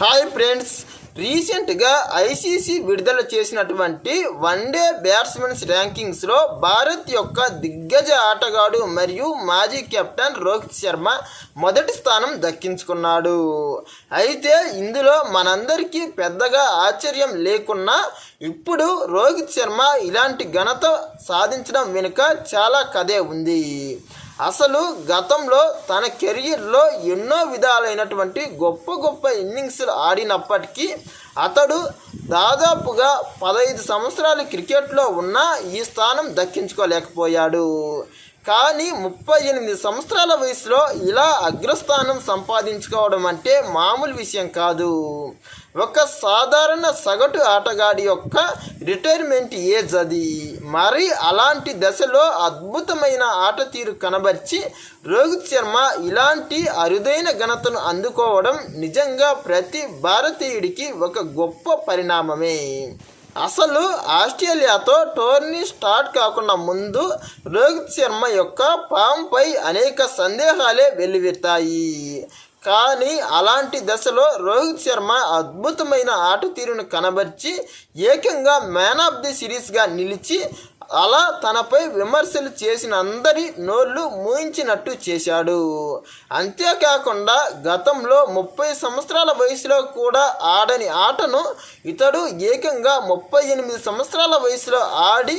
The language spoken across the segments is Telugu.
హాయ్ ఫ్రెండ్స్, రీసెంట్గా ఐసీసీ విడుదల చేసినటువంటి వన్డే బ్యాట్స్మెన్స్ ర్యాంకింగ్స్లో భారత్ యొక్క దిగ్గజ ఆటగాడు మరియు మాజీ కెప్టెన్ రోహిత్ శర్మ మొదటి స్థానం దక్కించుకున్నాడు. అయితే ఇందులో మనందరికీ పెద్దగా ఆశ్చర్యం లేకున్నా ఇప్పుడు రోహిత్ శర్మ ఇలాంటి ఘనత సాధించడం వెనుక చాలా కథే ఉంది. అసలు గతంలో తన కెరీర్లో ఎన్నో విధాలైనటువంటి గొప్ప ఇన్నింగ్స్లు ఆడినప్పటికీ అతడు దాదాపుగా 15 సంవత్సరాలు క్రికెట్లో ఉన్నా ఈ స్థానం దక్కించుకోలేకపోయాడు. కానీ 38 సంవత్సరాల వయసులో ఇలా అగ్రస్థానం సంపాదించుకోవడం అంటే మామూలు విషయం కాదు. ఒక సాధారణ సగటు ఆటగాడి యొక్క రిటైర్మెంట్ ఏజ్ అది. మరి అలాంటి దశలో అద్భుతమైన ఆట తీరు కనబర్చి రోహిత్ శర్మ ఇలాంటి అరుదైన ఘనతను అందుకోవడం నిజంగా ప్రతి భారతీయుడికి ఒక గొప్ప పరిణామమే. అసలు ఆస్ట్రేలియాతో టోర్నీ స్టార్ట్ కాకుండా ముందు రోహిత్ శర్మ యొక్క ఫామ్పై అనేక సందేహాలే వెల్లువెత్తాయి. కానీ అలాంటి దశలో రోహిత్ శర్మ అద్భుతమైన ఆట తీరును కనబర్చి ఏకంగా మ్యాన్ ఆఫ్ ది సిరీస్గా నిలిచి అలా తనపై విమర్శలు చేసిన అందరి నోళ్ళు మూయించినట్టు చేశాడు. అంతేకాకుండా గతంలో 30 సంవత్సరాల వయసులో కూడా ఆడని ఆటను ఇతడు ఏకంగా 38 సంవత్సరాల వయసులో ఆడి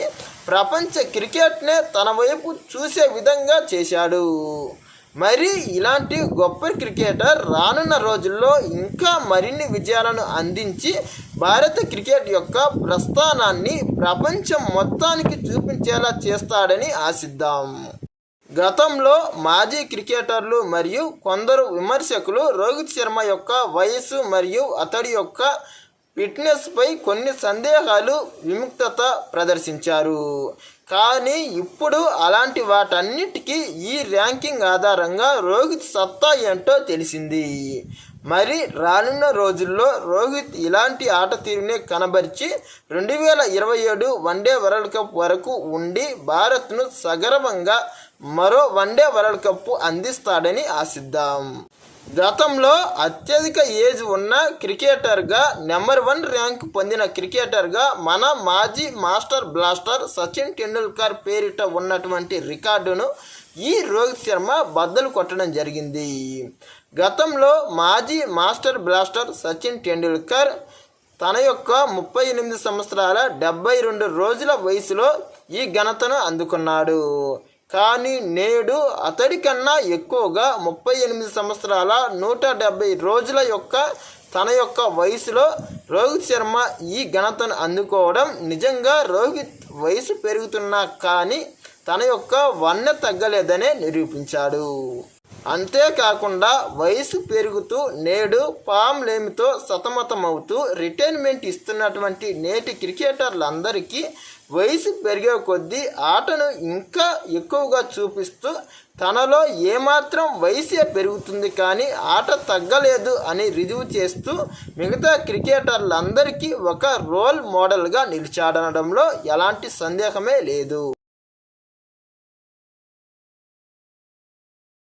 ప్రపంచ క్రికెట్నే తన వైపు చూసే విధంగా చేశాడు. మరి ఇలాంటి గొప్ప క్రికెటర్ రానున్న రోజుల్లో ఇంకా మరిన్ని విజయాలను అందించి భారత క్రికెట్ యొక్క ప్రస్థానాన్ని ప్రపంచం మొత్తానికి చూపించేలా చేస్తాడని ఆశిద్దాం. గతంలో మాజీ క్రికెటర్లు మరియు కొందరు విమర్శకులు రోహిత్ శర్మ యొక్క వయసు మరియు అతడి యొక్క ఫిట్నెస్పై కొన్ని సందేహాలు విముక్తత ప్రదర్శించారు. కానీ ఇప్పుడు అలాంటి వాటన్నిటికీ ఈ ర్యాంకింగ్ ఆధారంగా రోహిత్ సత్తా ఏంటో తెలిసింది. మరి రానున్న రోజుల్లో రోహిత్ ఇలాంటి ఆట తీరునే కనబరిచి 2027 వన్డే వరల్డ్ కప్ వరకు ఉండి భారత్ను సగర్వంగా మరో వన్డే వరల్డ్ కప్ అందిస్తాడని ఆశిద్దాం. గతంలో అత్యధిక ఏజ్ ఉన్న క్రికెటర్గా నెంబర్ 1 ర్యాంక్ పొందిన క్రికెటర్గా మన మాజీ మాస్టర్ బ్లాస్టర్ సచిన్ టెండూల్కర్ పేరిట ఉన్నటువంటి రికార్డును ఈ రోహిత్ శర్మ బద్దలు కొట్టడం జరిగింది. గతంలో మాజీ మాస్టర్ బ్లాస్టర్ సచిన్ టెండూల్కర్ తన యొక్క 38 సంవత్సరాల 72 రోజుల వయసులో ఈ ఘనతను అందుకున్నాడు. కానీ నేడు అతడి కన్నా ఎక్కువగా 38 సంవత్సరాల 170 రోజుల యొక్క తన యొక్క వయసులో రోహిత్ శర్మ ఈ ఘనతను అందుకోవడం నిజంగా రోహిత్ వయసు పెరుగుతున్నా కానీ తన యొక్క వన్నె తగ్గలేదనే నిరూపించాడు. అంతేకాకుండా వయసు పెరుగుతూ నేడు ఫామ్ లేమితో సతమతమవుతూ రిటైర్మెంట్ ఇస్తున్నటువంటి నేటి క్రికెటర్లందరికీ వయసు పెరిగే కొద్దీ ఆటను ఇంకా ఎక్కువగా చూపిస్తూ తనలో ఏమాత్రం వయసే పెరుగుతుంది కానీ ఆట తగ్గలేదు అని రుజువు చేస్తూ మిగతా క్రికెటర్లందరికీ ఒక రోల్ మోడల్గా నిలిచాడనడంలో ఎలాంటి సందేహమే లేదు.